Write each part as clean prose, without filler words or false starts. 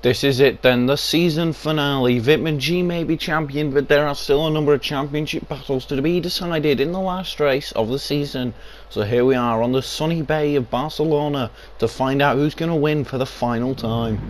This is it then, the season finale. Vitamin G may be champion, but there are still a number of championship battles to be decided in the last race of the season. So here we are on the sunny bay of Barcelona to find out who's going to win for the final time.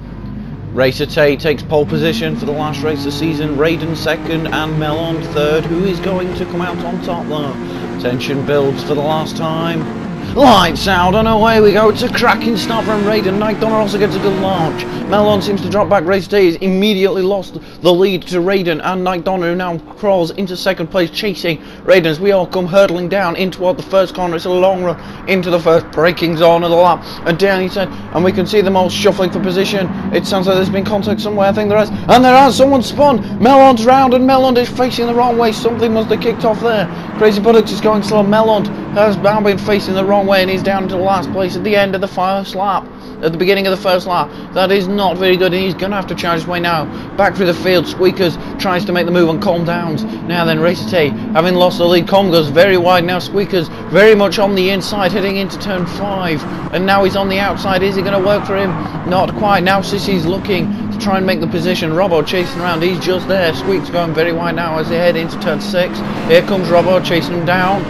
Racer Tay takes pole position for the last race of the season, Raiden second and Melon third. Who is going to come out on top though? Tension builds for the last time. Lights out and away we go. It's a cracking start from Raiden. Night Donner also gets a good launch. Melon seems to drop back. Racer Tay has immediately lost the lead to Raiden and Night Donner, who now crawls into second place chasing Raiden as we all come hurtling down in toward the first corner. It's a long run into the first braking zone of the lap, and down he said, and we can see them all shuffling for position. It sounds like there's been contact somewhere. I think there is, and there has. Someone spun. Melon's round and Melon is facing the wrong way. Something must have kicked off there. Crazy Buttocks is going slow. Melon has now been facing the wrong way and he's down to the last place at the end of the first lap. At the beginning of the first lap. That is not very good, and he's going to have to charge his way now. Back through the field, Squeakers tries to make the move on Calm Downs. Now then, Racer Tay, having lost the lead, Calm goes very wide now. Squeakers very much on the inside, heading into turn 5. And now he's on the outside. Is it going to work for him? Not quite. Now Sissy's looking to try and make the position. Robbo chasing around. He's just there. Squeak's going very wide now as they head into turn 6. Here comes Robbo chasing him down.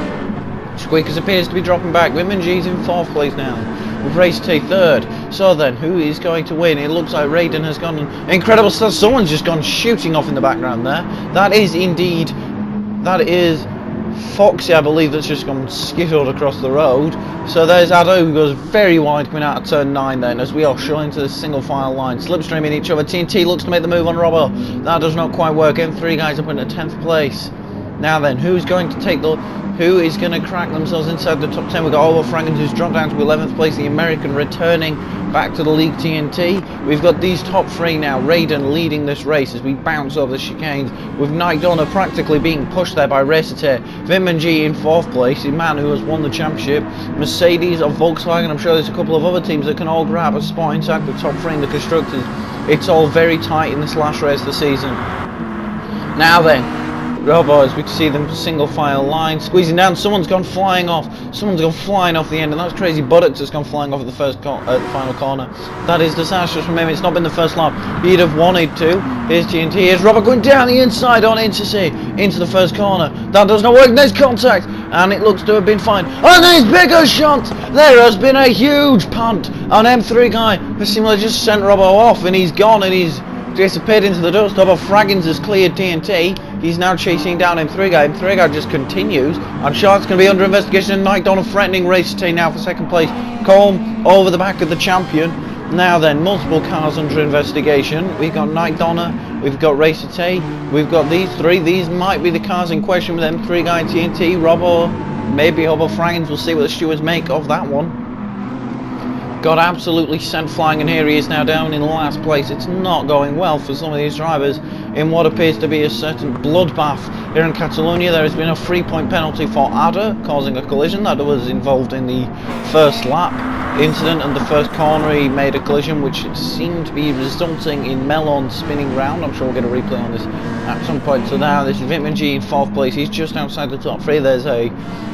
Squeakers appears to be dropping back. Vitamin G's in 4th place now, with Racer Tay 3rd. So then, who is going to win? It looks like Raiden has gone incredible stuff. Someone's just gone shooting off in the background there. That is indeed, that is Foxy, I believe, that's just gone skittled across the road. So there's Addo, who goes very wide coming out of turn 9 then, as we all show into the single file line, slipstreaming each other. TNT looks to make the move on Robbo. That does not quite work. M3 guys up in the 10th place. Now then, who's going to take the... Who is going to crack themselves inside the top 10? We've got Oliver Franken, who's dropped down to 11th place, the American returning back to the league TNT. We've got these top 3 now. Raiden leading this race as we bounce over the chicanes, with Night Donner practically being pushed there by Racer Tay. Vitamin G in 4th place, the man who has won the championship. Mercedes or Volkswagen, I'm sure there's a couple of other teams that can all grab a spot inside the top 3 in the constructors. It's all very tight in this last race of the season. Now then, Robbo, as we can see them single file line, squeezing down. Someone's gone flying off. Someone's gone flying off the end, and that's Crazy Buttocks that's gone flying off at the final corner. That is disastrous from him. It's not been the first lap he'd have wanted to. Here's TNT. Here's Robbo going down the inside on into the first corner. That does not work. There's contact, and it looks to have been fine. And there's bigger shot. There has been a huge punt on M3 guy. Who seemingly just sent Robbo off, and he's gone, and he's disappeared into the dust. Robbo Fraggins has cleared TNT. He's now chasing down M3 guy. M3 guy just continues. I'm sure it's going to be under investigation. And Night Donner threatening Racer Tay now for 2nd place. Colm over the back of the champion. Now then, multiple cars under investigation. We've got Night Donner, we've got Racer Tay, we've got these 3. These might be the cars in question with M3 guy and TNT. Robbo, maybe Hobbo Fraggins. We'll see what the stewards make of that one. Got absolutely sent flying, and here he is now down in last place. It's not going well for some of these drivers in what appears to be a certain bloodbath here in Catalonia. There has been a 3-point penalty for Ada causing a collision. That was involved in the first lap incident, and the first corner he made a collision which seemed to be resulting in Melon spinning round. I'm sure we'll get a replay on this at some point. So now this is Vitamin G in 4th place. He's just outside the top 3. There's a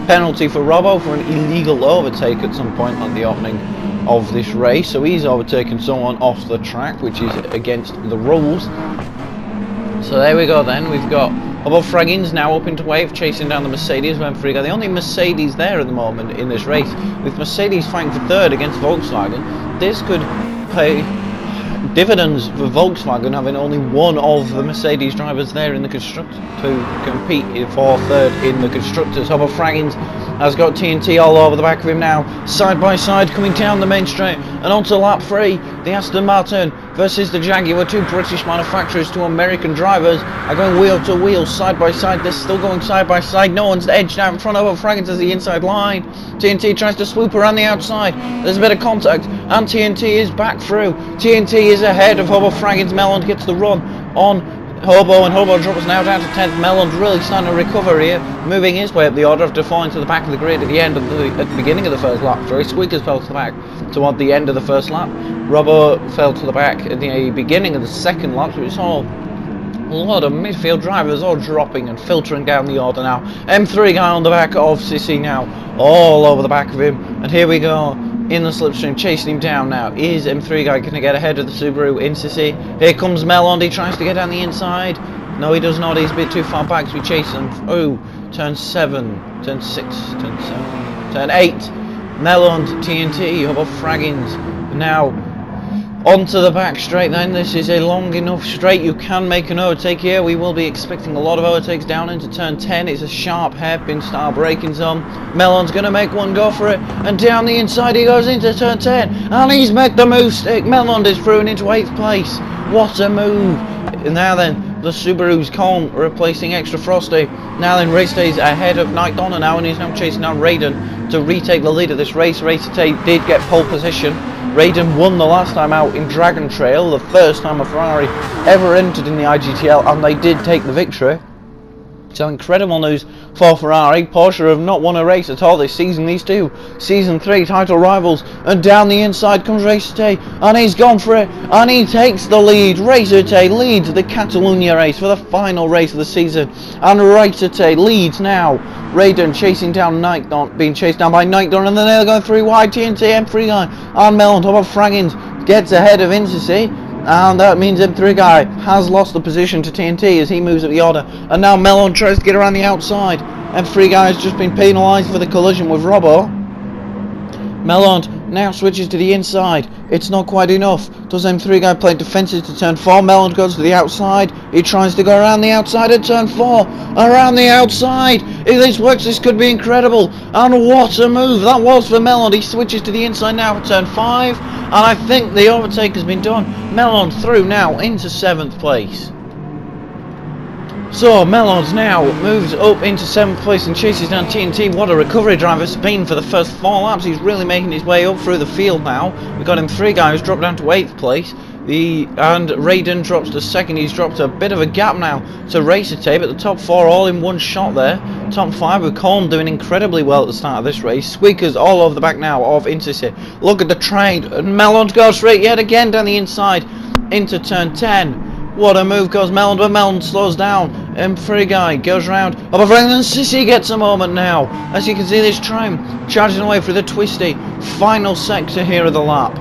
penalty for Robbo for an illegal overtake at some point on the opening of this race, so he's overtaken someone off the track, which is against the rules. So there we go then. We've got Above Fraggins now up into wave, chasing down the Mercedes. The only Mercedes there at the moment in this race, with Mercedes fighting for 3rd against Volkswagen. This could pay dividends for Volkswagen, having only one of the Mercedes drivers there in the constructors to compete for 3rd in the constructors. Above Fraggins has got TNT all over the back of him now, side by side, coming down the main straight and onto lap 3. The Aston Martin versus the Jaguar, 2 British manufacturers, 2 American drivers, are going wheel to wheel, side by side. They're still going side by side. No one's edged out in front of Fraggins as the inside line. TNT tries to swoop around the outside. There's a bit of contact, and TNT is back through. TNT is ahead of Hobo Fraggins. Melon gets the run on Hobo, and Hobo drops now down to 10th. Melon's really starting to recover here, moving his way up the order after falling to the back of the grid at the beginning of the first lap. Sorry, Squeakers fell to the back toward the end of the first lap. Robbo fell to the back at the beginning of the second lap, so it's all a lot of midfield drivers all dropping and filtering down the order now. M3 guy on the back of Sissy now, all over the back of him, and here we go. in the slipstream, chasing him down now. Is M3 guy going to get ahead of the Subaru in Sissy? Here comes Melond, he tries to get down the inside. No, he does not, he's a bit too far back, so we chase him. Oh, turn 7, turn 6, turn 7, turn 8. Melond, TNT, how about Fraggins? Now, onto the back straight then. This is a long enough straight. You can make an overtake here. We will be expecting a lot of overtakes down into turn 10. It's a sharp hairpin style braking zone. Melon's going to make one go for it. And down the inside he goes into turn 10. And he's made the move stick. Melon is through and into 8th place. What a move. And now then, the Subaru's calm, replacing Extra Frosty. Now then, Race Day's ahead of Night Donna now, and he's now chasing down Raiden to retake the lead of this race. Racer Tay did get pole position. Raiden won the last time out in Dragon Trail, the first time a Ferrari ever entered in the IGTL, and they did take the victory. So incredible news for Ferrari. Porsche have not won a race at all this season. These two Season 3 title rivals. And down the inside comes Racer Tay. And he's gone for it. And he takes the lead. Racer Tay leads the Catalunya race for the final race of the season. And Racer Tay leads now. Raiden chasing down Night Dawn, being chased down by Night Dawn. And then they're going 3 wide. TNT, M3 guy. And Mel on top of Fraggins gets ahead of Insissi. And that means M3 guy has lost the position to TNT as he moves up the order. And now Melon tries to get around the outside. M3 guy has just been penalised for the collision with Robbo. Melon now switches to the inside. It's not quite enough. Does M3 guy play defensive to turn 4? Melon goes to the outside. He tries to go around the outside at turn 4. Around the outside. If this works, this could be incredible. And what a move that was for Melon. He switches to the inside now for turn 5. And I think the overtake has been done. Melon through now into 7th place. So Melon's now moves up into 7th place and chases down TNT. What a recovery drive it's been for the first 4 laps. He's really making his way up through the field now. We've got him 3 guys dropped down to 8th place. And Raiden drops to 2nd. He's dropped a bit of a gap now to Racer Tay, but the top 4 all in one shot there. Top 5 with Colm doing incredibly well at the start of this race. Squeakers all over the back now of Insissi. Look at the train, and Melon goes straight yet again down the inside into turn 10. What a move goes Melon, but Melon slows down. M3 guy goes round. Oh, but Franklin Sissy gets a moment now. As you can see, this tram charging away through the twisty final sector here of the lap.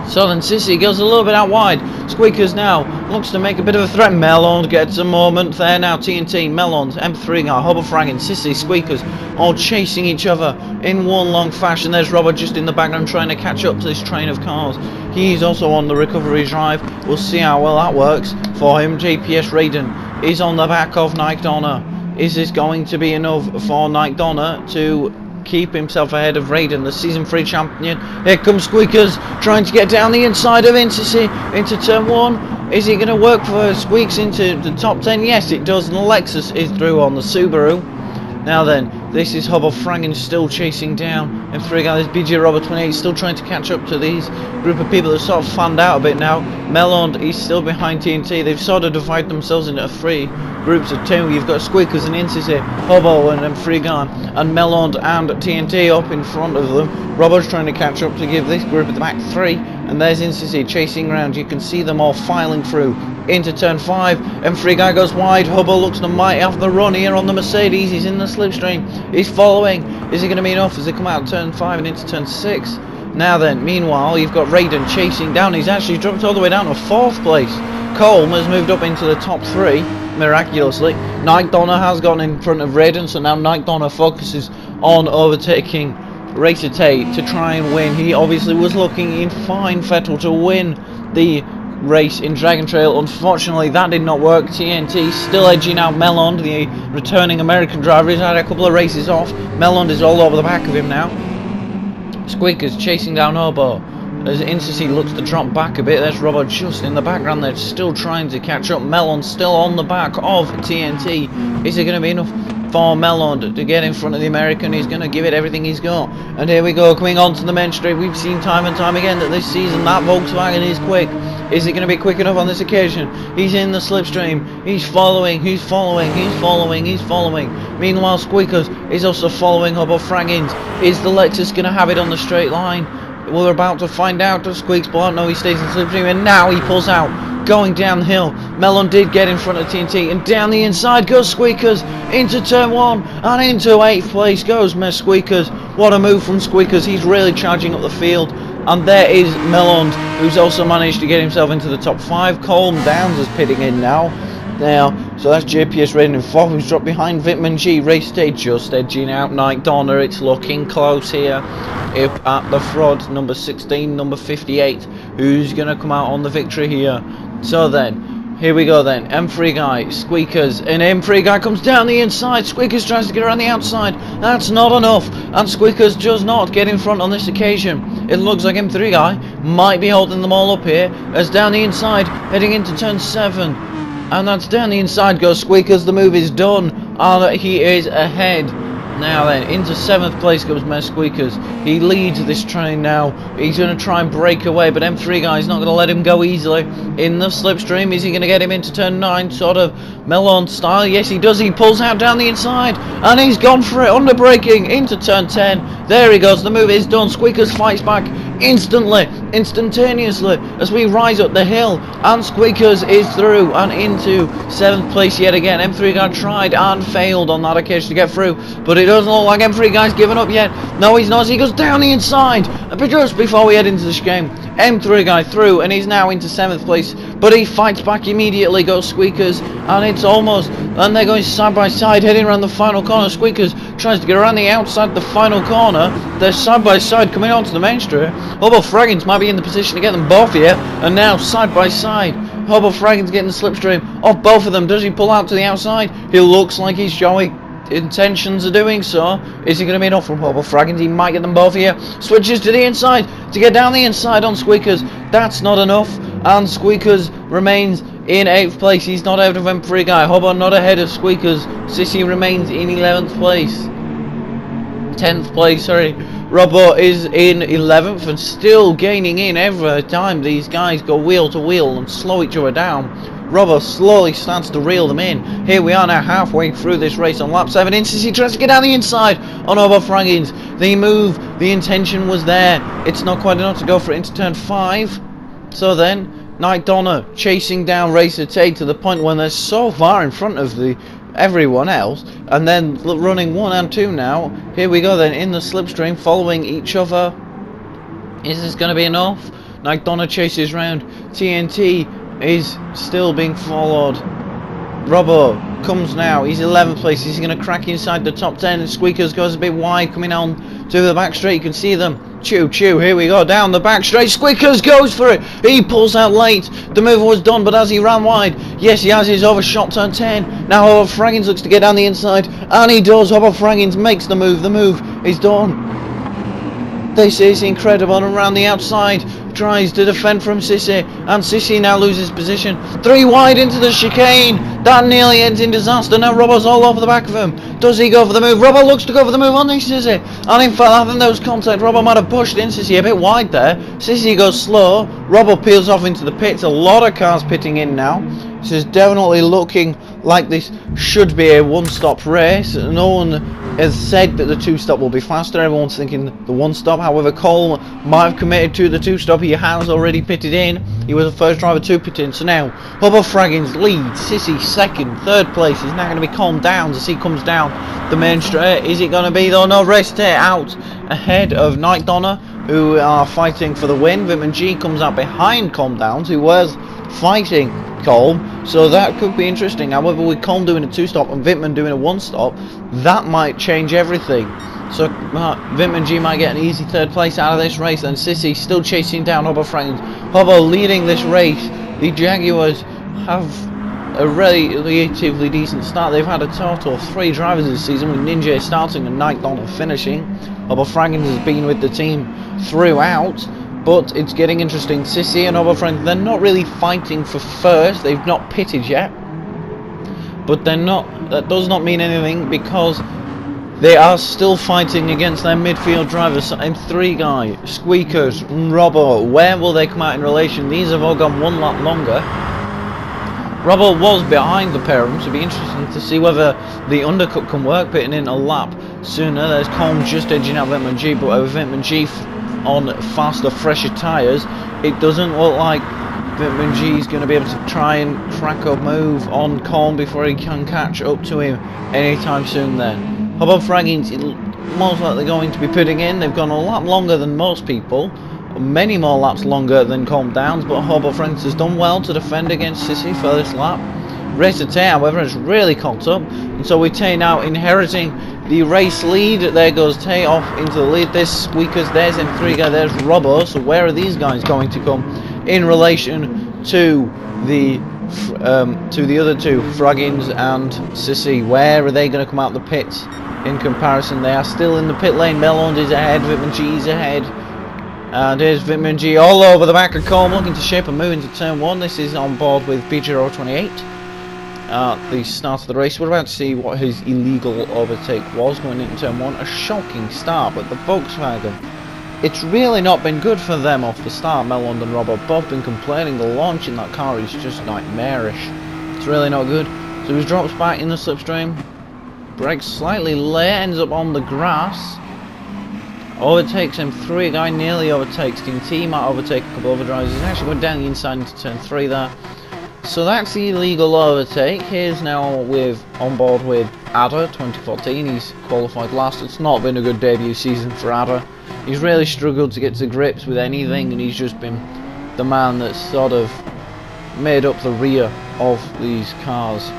So then Sissy goes a little bit out wide. Squeakers now looks to make a bit of a threat. Melon gets a moment there now. TNT, Melons, M3 guy, Hubble Fragging, Sissy, Squeakers all chasing each other in one long fashion. There's Robert just in the background trying to catch up to this train of cars. He's also on the recovery drive. We'll see how well that works for him. JPS Raiden is on the back of Night Donna. Is this going to be enough for Night Donna to keep himself ahead of Raiden, the Season 3 champion? Here comes Squeakers trying to get down the inside of Insissi into turn 1. Is it going to work for Squeaks into the top 10? Yes, it does. And the Lexus is through on the Subaru. Now then, this is Hubble Frangen still chasing down. And 3 guys, BJ Robert 28 still trying to catch up to these group of people that sort of fanned out a bit now. Melond is still behind TNT. They've sort of divided themselves into 3 groups of 2. You've got Squeakers and Insissi, Hubble and then Freegan, and Melond and TNT up in front of them. Robert's trying to catch up to give this group at the back 3. And there's Insissi chasing around. You can see them all filing through into turn 5. And Free Guy goes wide. Hubble looks to might have the run here on the Mercedes. He's in the slipstream. He's following. Is he going to be enough as they come out of turn 5 and into turn 6? Now then, meanwhile, you've got Raiden chasing down. He's actually dropped all the way down to 4th place. Colm has moved up into the top 3, miraculously. Night Donna has gone in front of Raiden, so now Night Donna focuses on overtaking Racer Tay to try and win. He obviously was looking in fine fettle to win the race in Dragon Trail. Unfortunately, that did not work. TNT still edging out Melond, the returning American driver. He's had a couple of races off. Melond is all over the back of him now. Squeakers chasing down Hobo as Insissi looks to drop back a bit. There's Robert just in the background. They're still trying to catch up. Melon still on the back of TNT. Is it going to be enough for Melon to get in front of the American? He's going to give it everything he's got. And here we go, coming onto the main straight. We've seen time and time again that this season that Volkswagen is quick. Is it going to be quick enough on this occasion? He's in the slipstream. He's following. He's following. He's following. He's following. Meanwhile, Squeakers is also following Hubble Fraggins. Is the Lexus going to have it on the straight line? We're about to find out. Does Squeaks pull out? No, he stays in the slipstream, and now he pulls out. going downhill. Melon did get in front of TNT, and down the inside goes Squeakers into turn 1, and into 8th place goes Squeakers. What a move from Squeakers. He's really charging up the field. And there is Melon, who's also managed to get himself into the top 5. Colm Downs is pitting in now. So that's JPS Raiden in 4th, who's dropped behind Vitman G. Race stage just edging out Night Donner. It's looking close here. Up at the front, number 16, number 58, who's going to come out on the victory here. So then, here we go then. M3 guy, Squeakers, and M3 guy comes down the inside. Squeakers tries to get around the outside. That's not enough, and Squeakers does not get in front on this occasion. It looks like M3 guy might be holding them all up here, as down the inside, heading into turn 7. And that's down the inside goes Squeakers. The move is done, and he is ahead. Now then, into 7th place goes Squeakers. He leads this train now. He's going to try and break away, but M3 guy is not going to let him go easily. In the slipstream, is he going to get him into turn 9, sort of Melon style? Yes, he does. He pulls out down the inside, and he's gone for it, under braking into turn 10. There he goes. The move is done. Squeakers fights back instantly, instantaneously, as we rise up the hill, and Squeakers is through and into 7th place yet again. M3 guy tried and failed on that occasion to get through, but it doesn't look like M3 guy's given up yet. No, he's not. He goes down the inside, but just before we head into this game, M3 guy through, and he's now into 7th place, but he fights back immediately, goes Squeakers, and it's almost, and they're going side by side, heading around the final corner. Squeakers tries to get around the outside the final corner. They're side by side coming onto the main straight. Hobo Fraggins might be in the position to get them both here, and now side by side, Hobo Fraggins getting the slipstream off both of them. Does he pull out to the outside? He looks like he's showing intentions of doing so. Is he going to be enough from Hobo Fraggins? He might get them both here. Switches to the inside to get down the inside on Squeakers. That's not enough, and Squeakers remains in 8th place. He's not out of M3 guy. Hobo not ahead of Squeakers. Sissy remains in 11th place. 10th place, sorry. Robbo is in 11th and still gaining in every time these guys go wheel to wheel and slow each other down. Robbo slowly starts to reel them in. Here we are now halfway through this race on lap 7. He tries to get down the inside on Hobo Fraggins. The move, the intention was there. It's not quite enough to go for it into turn 5. So then, Night Donner chasing down Racer Tate to the point when they're so far in front of everyone else, and then running 1 and 2 now. Here we go then, in the slipstream, following each other. Is this going to be enough? Night Donner chases round. TNT is still being followed. Robbo comes now. He's 11th place. He's going to crack inside the top 10. Squeakers goes a bit wide, coming on to the back straight. You can see them. Chew. Here we go. Down the back straight. Squeakers goes for it. He pulls out late. The move was done, but as he ran wide, yes, he has his overshot turn 10. Now Hobo Fraggins looks to get down the inside, and he does. Hobo Fraggins makes the move. The move is done. This is incredible, and around the outside tries to defend from Sissy, and Sissy now loses position. 3 wide into the chicane. That nearly ends in disaster. Now Robbo's all over the back of him. Does he go for the move? Robbo looks to go for the move on this Sissy, and in fact I think there was contact. Robbo might have pushed in Sissy a bit wide there. Sissy goes slow. Robbo peels off into the pits. A lot of cars pitting in now. This is definitely looking like this should be a one-stop race. No one has said that the 2-stop will be faster. Everyone's thinking the 1-stop. However, Cole might have committed to the 2-stop. He has already pitted in. He was the first driver to pit in. So now, Hobo Fraggins leads. Sissy second. 3rd place is now going to be calmed down as he comes down the main straight. Is it going to be though? No, Race Day out ahead of Night Donner, who are fighting for the win. Vitman G comes out behind Calm Downs, who was fighting Colm, so that could be interesting. However, with Colm doing a 2-stop and Vitman doing a 1-stop, that might change everything. So Vitman G might get an easy 3rd place out of this race, and Sissy still chasing down Hobo Fraggins. Hobo leading this race. The Jaguars have a relatively decent start. They've had a total of 3 drivers this season, with Ninja starting and Night Donner finishing. Hobo Fraggins has been with the team throughout. But it's getting interesting. Sissy and Hobo Fraggins, they're not really fighting for first. They've not pitted yet. But they're not. That does not mean anything, because they are still fighting against their midfield drivers. So M3 guy, Squeakers, Robbo. Where will they come out in relation? These have all gone 1 lap longer. Robbo was behind the pair of them, so it'll be interesting to see whether the undercut can work, pitting in a lap sooner. There's Colm just edging out Vitman G, but over Vitman G on faster, fresher tyres, it doesn't look like Vitamin G is going to be able to try and crack a move on Colm before he can catch up to him anytime soon then. Hubble Fraggins most likely going to be putting in. They've gone a lot longer than most people. Many more laps longer than Colm Downs, but Hubble Fraggins has done well to defend against Sissy for this lap. Racer Tay, however, has really cocked up, and so with Tay now inheriting the race lead. There goes Tay off into the lead. There's Squeakers, there's M3 guy, there's Robbo. So where are these guys going to come in relation to the other two, Fraggins and Sissy? Where are they going to come out the pits in comparison? They are still in the pit lane. Melond is ahead, Vitamin G is ahead. And here's Vitamin G all over the back of Colm, looking to shape a move into turn 1. This is on board with BG028. The start of the race. We're about to see what his illegal overtake was going into turn 1. A shocking start with the Volkswagen. It's really not been good for them off the start. Melond and Rob have both been complaining the launch in that car is just nightmarish. It's really not good. So he drops back in the slipstream. Brakes slightly late, ends up on the grass. Overtakes M3, a guy nearly overtakes Team T, might overtake a couple of other drivers. He's actually going down the inside into turn 3 there. So that's the illegal overtake. Here's now on board with Adder 2014. He's qualified last. It's not been a good debut season for Adder. He's really struggled to get to grips with anything, and he's just been the man that's sort of made up the rear of these cars.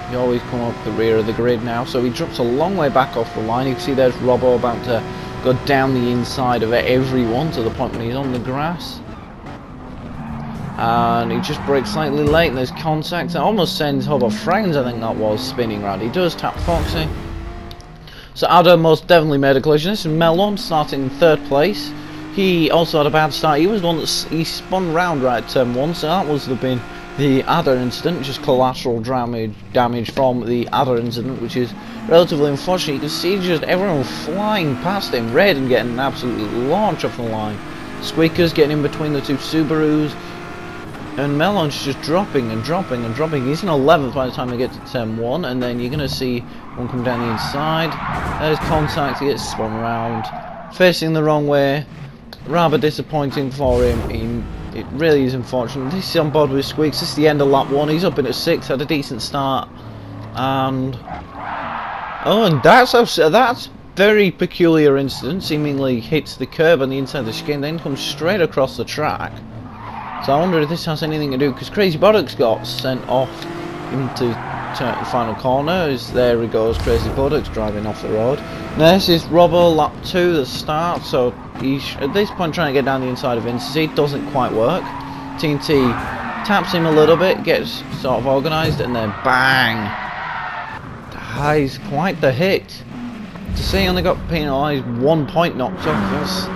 He always come up the rear of the grid now. So he drops a long way back off the line. You can see there's Robbo about to go down the inside of everyone to the point when he's on the grass. And he just brakes slightly late, and there's contact. It almost sends Hubble Fraggins, I think that was, spinning round. He does tap Foxy. So Adder most definitely made a collision. This is Melon starting in 3rd place. He also had a bad start. He was the one that he spun round right at turn 1, so that must have been the Adder incident, just collateral damage from the Adder incident, which is relatively unfortunate. You can see just everyone flying past him, Red, and getting an absolute launch off the line. Squeakers getting in between the two Subarus. And Melon's just dropping and dropping and dropping. He's in 11th by the time they get to turn 1, and then you're going to see one come down the inside. There's contact, he gets spun around, facing the wrong way. Rather disappointing for him. It really is unfortunate. This is on board with Squeaks. This is the end of lap 1. He's up in at 6th, had a decent start. And that's very peculiar incident. Seemingly hits the curb on the inside of the skin, then comes straight across the track. So I wonder if this has anything to do, because Crazy Buttocks got sent off into the final corner. There he goes, Crazy Buttocks driving off the road. Now this is Robbo, lap 2, the start, so he's at this point trying to get down the inside of Vince. It doesn't quite work. TNT taps him a little bit, gets sort of organised, and then bang! That is quite the hit. To see he only got penalised 1 point knocked off, that's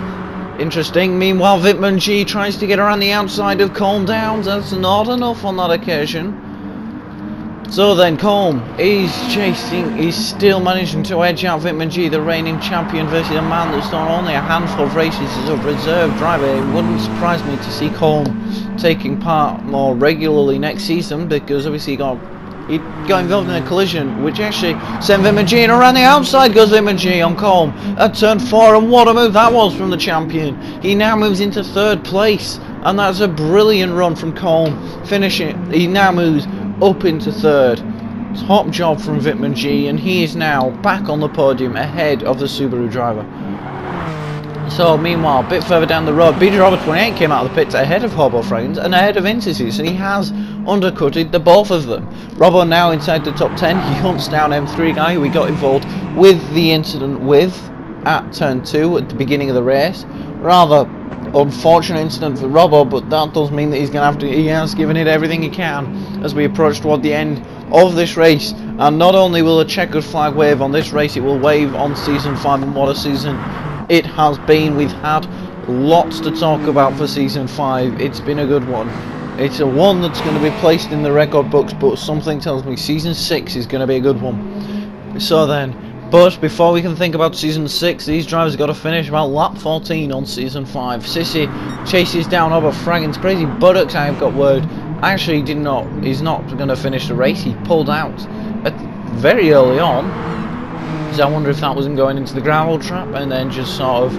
interesting. Meanwhile, Vitamin G tries to get around the outside of Colm Downs. That's not enough on that occasion. So then Colm is chasing, he's still managing to edge out Vitamin G, the reigning champion, versus a man that's done only a handful of races as a reserve driver. It wouldn't surprise me to see Colm taking part more regularly next season, because obviously he got involved in a collision which actually sent Vitamin G, and around the outside goes Vitamin G on Colm at turn 4, and what a move that was from the champion. He now moves into 3rd place, and that's a brilliant run from Colm, finishing. He now moves up into 3rd. Top job from Vitamin G, and he is now back on the podium ahead of the Subaru driver. So meanwhile, a bit further down the road, BG028 came out of the pits ahead of Hubble Fraggins and ahead of Intices, and he has undercutted the both of them. Robbo now inside the top 10. He hunts down M3 guy who he got involved with the incident with at turn 2 at the beginning of the race. Rather unfortunate incident for Robbo, but that does mean that he's going to have to. He has given it everything he can as we approach toward the end of this race. And not only will a checkered flag wave on this race, it will wave on season 5, and what a season it has been. We've had lots to talk about for season 5. It's been a good one. It's a one that's going to be placed in the record books, but something tells me season 6 is going to be a good one. So then, but before we can think about season 6, these drivers have got to finish about lap 14 on season 5. Sissy chases down Hubble Fraggins. Crazy Buttocks, I've got word, actually he's not going to finish the race. He pulled out very early on. So I wonder if that wasn't going into the gravel trap, and then just sort of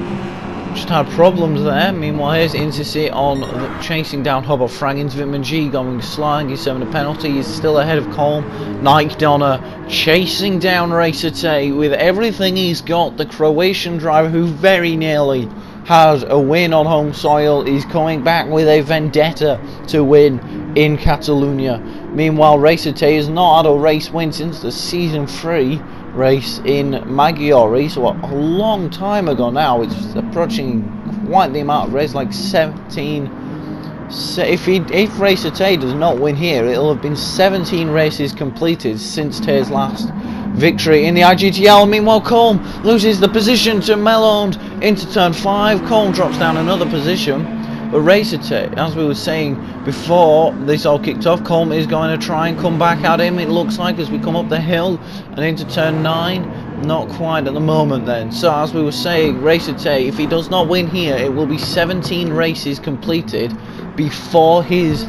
just had problems there. Meanwhile, here's Insisi on chasing down Hubber Fraggins. Vitamin G going sliding. He's serving a penalty. He's still ahead of Colm. Nike Donner chasing down Racer Tay with everything he's got. The Croatian driver who very nearly has a win on home soil. He's coming back with a vendetta to win in Catalonia. Meanwhile, Racer Tay has not had a race win since the Season 3 race in Maggiore, so a long time ago now. It's approaching quite the amount of race, like 17. If Racer Tay does not win here, it'll have been 17 races completed since Tay's last victory in the IGTL. Meanwhile, Colm loses the position to Melond into turn 5. Colm drops down another position. But Racer Tay, as we were saying before this all kicked off, Colm is going to try and come back at him, it looks like, as we come up the hill and into turn 9. Not quite at the moment then. So as we were saying, Racer Tay, if he does not win here, it will be 17 races completed before his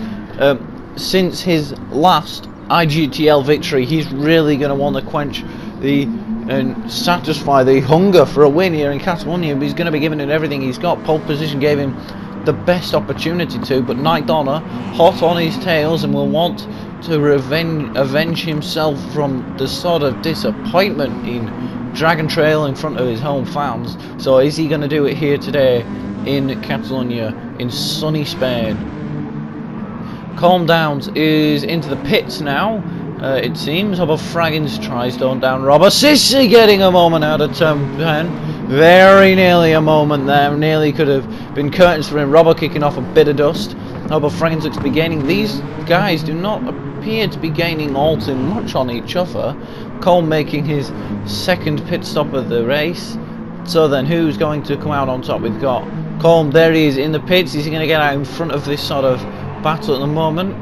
since his last IGTL victory. He's really going to want to quench and satisfy the hunger for a win here in Catalonia. But he's going to be giving it everything he's got. Pole position gave him the best opportunity to, but Nike Donner hot on his tails and will want to avenge himself from the sort of disappointment in Dragon Trail in front of his home fans. So is he going to do it here today in Catalonia in sunny Spain? Calm Downs is into the pits now, it seems. Hubber Fraggins tries to down Robert Sissi, getting a moment out of turn 10. Very nearly a moment there. Nearly could have been curtains for him. Robert kicking off a bit of dust. Hubber Fraggins looks to be gaining. These guys do not appear to be gaining all too much on each other. Colm making his second pit stop of the race. So then who's going to come out on top? We've got Colm. There he is in the pits. Is he going to get out in front of this sort of battle at the moment?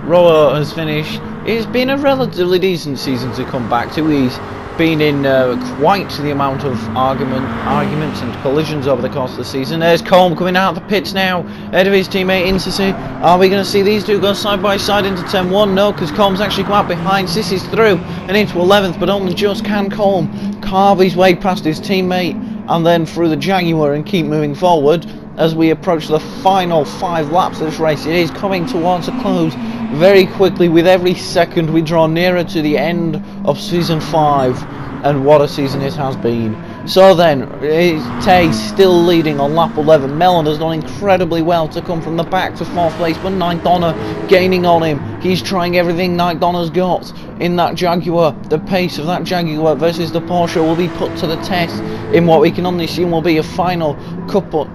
Roa has finished. It's been a relatively decent season to come back to. He's been in quite the amount of arguments and collisions over the course of the season. There's Colm coming out of the pits now, ahead of his teammate Insisi. Are we going to see these two go side by side into turn 1? No, because Colm's actually come out behind. Sisi's through and into 11th, but only just can Colm carve his way past his teammate and then through the Jaguar and keep moving forward. As we approach the final 5 laps of this race, it is coming towards a close very quickly. With every second we draw nearer to the end of Season 5, and what a season it has been. So then, Tay still leading on lap 11. Melon has done incredibly well to come from the back to 4th place, but Nike Donner gaining on him. He's trying everything Nike Donner's got in that Jaguar. The pace of that Jaguar versus the Porsche will be put to the test in what we can only assume will be a final couple.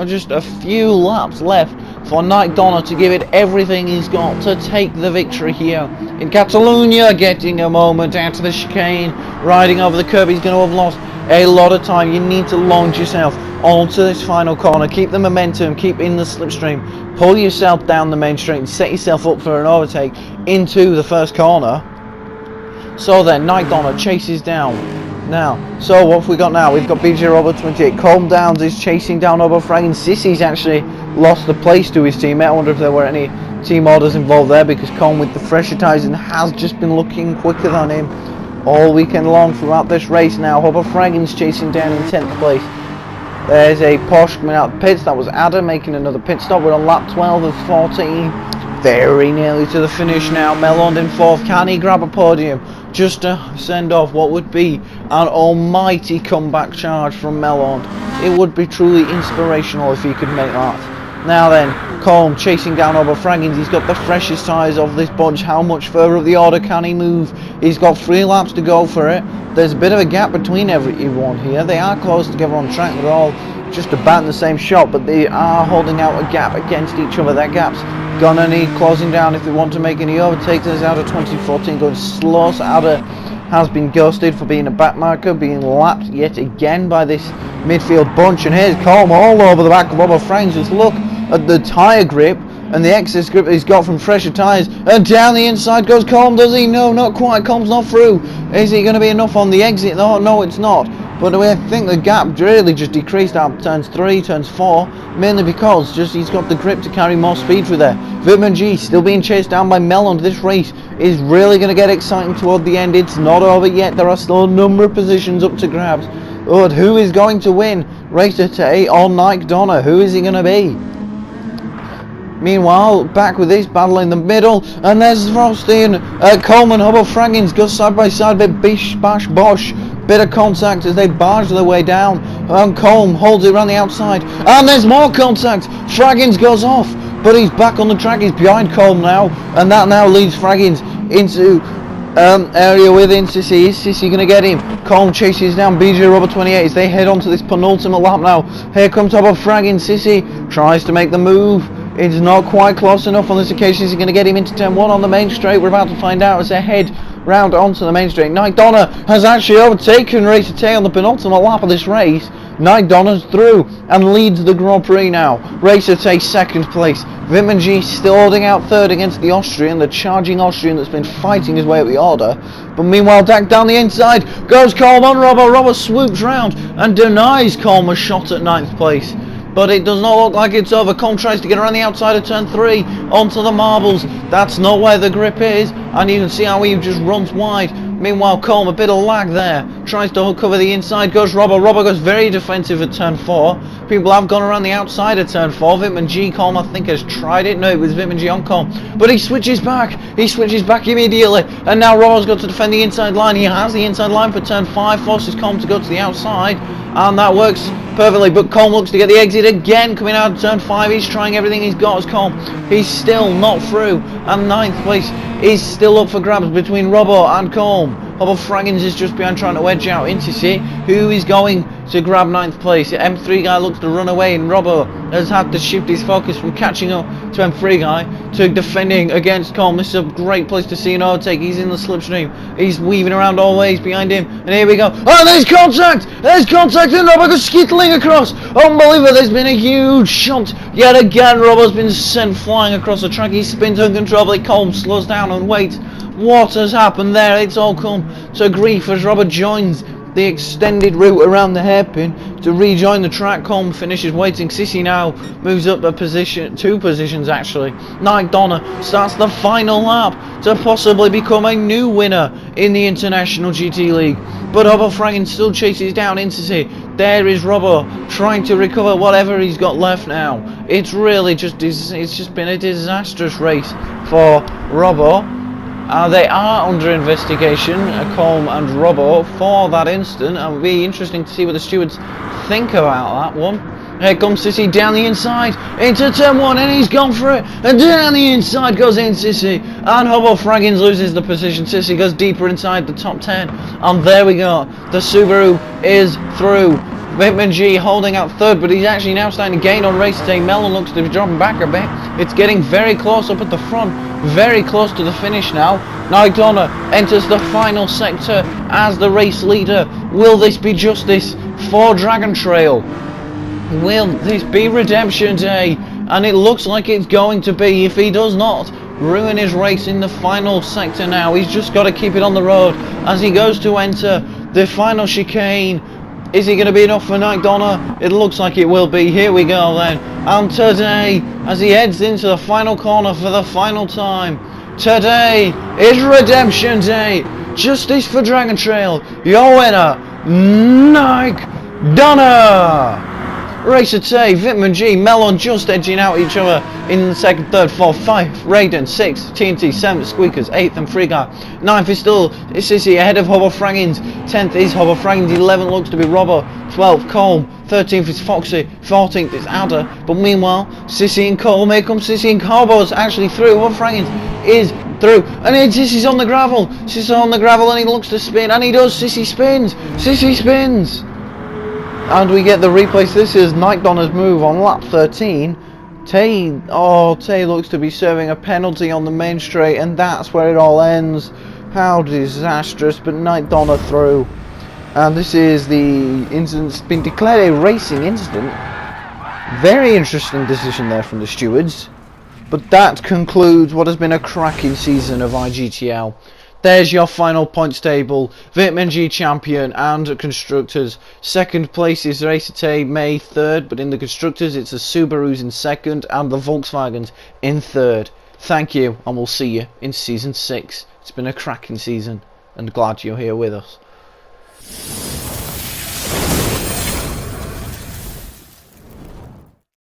Just a few laps left for Nike Donner to give it everything he's got to take the victory here in Catalonia. Getting a moment out of the chicane, riding over the curb. He's going to have lost a lot of time. You need to launch yourself onto this final corner, keep the momentum, keep in the slipstream, pull yourself down the main straight and set yourself up for an overtake into the first corner. So then Nike Donner chases down. Now, so what have we got now? We've got BJ Robert 28. Calm Downs is chasing down Hubber Fraggins. Sissi's actually lost the place to his teammate. I wonder if there were any team orders involved there, because Colm with the fresher tyres and has just been looking quicker than him all weekend long throughout this race. Now Hubber Fraggins chasing down in 10th place. There's a Porsche coming out of the pits. That was Adam making another pit stop. We're on lap 12 of 14. Very nearly to the finish now. Melond in 4th. Can he grab a podium just to send off what would be an almighty comeback charge from Melond? It would be truly inspirational if he could make that. Now then, Colm chasing down Hubber Fraggins. He's got the freshest tyres of this bunch. How much further up the order can he move? He's got 3 laps to go for it. There's a bit of a gap between everyone here. They are close together on track. They're all just about in the same shot, but they are holding out a gap against each other. That gap's gonna need closing down if they want to make any overtakes. There's Ada 2014 going slow. So Ada has been ghosted for being a backmarker, being lapped yet again by this midfield bunch. And here's Colm all over the back of Hubber Fraggins. Just look at the tyre grip and the excess grip he's got from fresher tyres. And down the inside goes Colm, does he? No, not quite. Colm's not through. Is he going to be enough on the exit? No, it's not. But I think the gap really just decreased out turns 3, turns 4, mainly because just he's got the grip to carry more speed through there. Vitamin G still being chased down by Melon. This race is really going to get exciting toward the end. It's not over yet. There are still a number of positions up to grabs. But who is going to win? Racer Tay or Nike Donna? Who is he going to be? Meanwhile, back with this battle in the middle, and there's Frosty and Coleman, Hubble, Fraggins go side by side, bit bish, bash, bosh, bit of contact as they barge their way down, and Colm holds it around the outside, and there's more contact. Fraggins goes off, but he's back on the track, he's behind Colm now, and that now leads Fraggins into area within Sissy. Is Sissy going to get him? Colm chases down BJ Rubber 28 as they head on to this penultimate lap now. Here comes Hubble, Fraggins. Sissy tries to make the move. It's not quite close enough on this occasion. Is he going to get him into turn 1 on the main straight? We're about to find out as they head round onto the main straight. Nike Donna has actually overtaken Racer Tay on the penultimate lap of this race. Nike Donna's through and leads the Grand Prix now. Racer Tay second place. Vimon G still holding out third against the Austrian, the charging Austrian that's been fighting his way up the order. But meanwhile, down the inside goes Colm on Robbo. Robbo swoops round and denies Colm a shot at 9th place. But it does not look like it's over. Colm tries to get around the outside of turn 3 onto the marbles. That's not where the grip is, and you can see how he just runs wide. Meanwhile, Colm, a bit of lag there, tries to cover the inside, goes Robbo. Robbo goes very defensive at turn 4. People have gone around the outside of turn 4. Vimon G, Colm, I think, has tried it. No, it was Vimon G on Colm. But he switches back. He switches back immediately. And now Robbo's got to defend the inside line. He has the inside line for turn 5. Forces Colm to go to the outside. And that works perfectly. But Colm looks to get the exit again. Coming out of turn 5. He's trying everything he's got as Colm. He's still not through. And 9th place is still up for grabs between Robbo and Colm. Hubble Fraggins is just behind trying to wedge out into see who is going to grab 9th place. The M3 guy looks to run away, and Robbo has had to shift his focus from catching up to M3 guy to defending against Colm. This is a great place to see an overtake. He's in the slipstream. He's weaving around all ways behind him, and here we go. Oh, there's contact! There's contact, and Robbo goes skittling across. Unbelievable, there's been a huge shot. Yet again, Robbo's been sent flying across the track. He spins uncontrollably. Colm slows down and waits. What has happened there? It's all come to grief as Robert joins the extended route around the hairpin to rejoin the track. Colm finishes waiting. Sissy now moves up a position, 2 positions actually. Nike Donna starts the final lap to possibly become a new winner in the International GT League. But Hubble Fraggins still chases down Sissy. There is Robbo trying to recover whatever he's got left now. It's really just been a disastrous race for Robbo. They are under investigation, Colm and Robbo, for that incident. It will be interesting to see what the stewards think about that one. Here comes Sissy down the inside into turn 1, and he's gone for it. And down the inside goes in Sissy, and Hubble Fraggins loses the position. Sissy goes deeper inside the top 10, and there we go. The Subaru is through. Vimon G holding out third, but he's actually now starting to gain on Racer Tay. Mellon looks to be dropping back a bit. It's getting very close up at the front, very close to the finish now. Nike Donna enters the final sector as the race leader. Will this be justice for Dragon Trail? Will this be Redemption Day? And it looks like it's going to be. If he does not ruin his race in the final sector now, he's just got to keep it on the road as he goes to enter the final chicane. Is he going to be enough for Nike Donna? It looks like it will be. Here we go then. And today, as he heads into the final corner for the final time, today is Redemption Day. Justice for Dragon Trail. Your winner, Nike Donna. Racer Tay, Vimon G, Mellon just edging out each other in the 2nd, 3rd, 4th, 5th, Raiden, 6th, TNT, 7th, Squeakers, 8th and Free Guy. 9th is still Sissy ahead of Hubble Fraggins. 10th is Hubble Fraggins. 11th looks to be Robbo. 12th, Colm. 13th is Foxy. 14th is Adder. But meanwhile, Sissy and Colm. Here comes Sissy and Hubbo's actually through. Hubble Fraggins is through. And then Sissy's on the gravel. Sissy's on the gravel and he looks to spin. And he does. Sissy spins. Sissy spins. And we get the replay. This is Nike Donna's move on lap 13. Tay looks to be serving a penalty on the main straight, and that's where it all ends. How disastrous, but Nike Donna through. And this is the incident. It's been declared a racing incident. Very interesting decision there from the stewards. But that concludes what has been a cracking season of IGTL. There's your final points table. Vimon G champion and constructors. 2nd place is Racer Tay, May 3rd, but in the constructors it's the Subarus in 2nd and the Volkswagens in 3rd. Thank you, and we'll see you in season 6. It's been a cracking season, and glad you're here with us.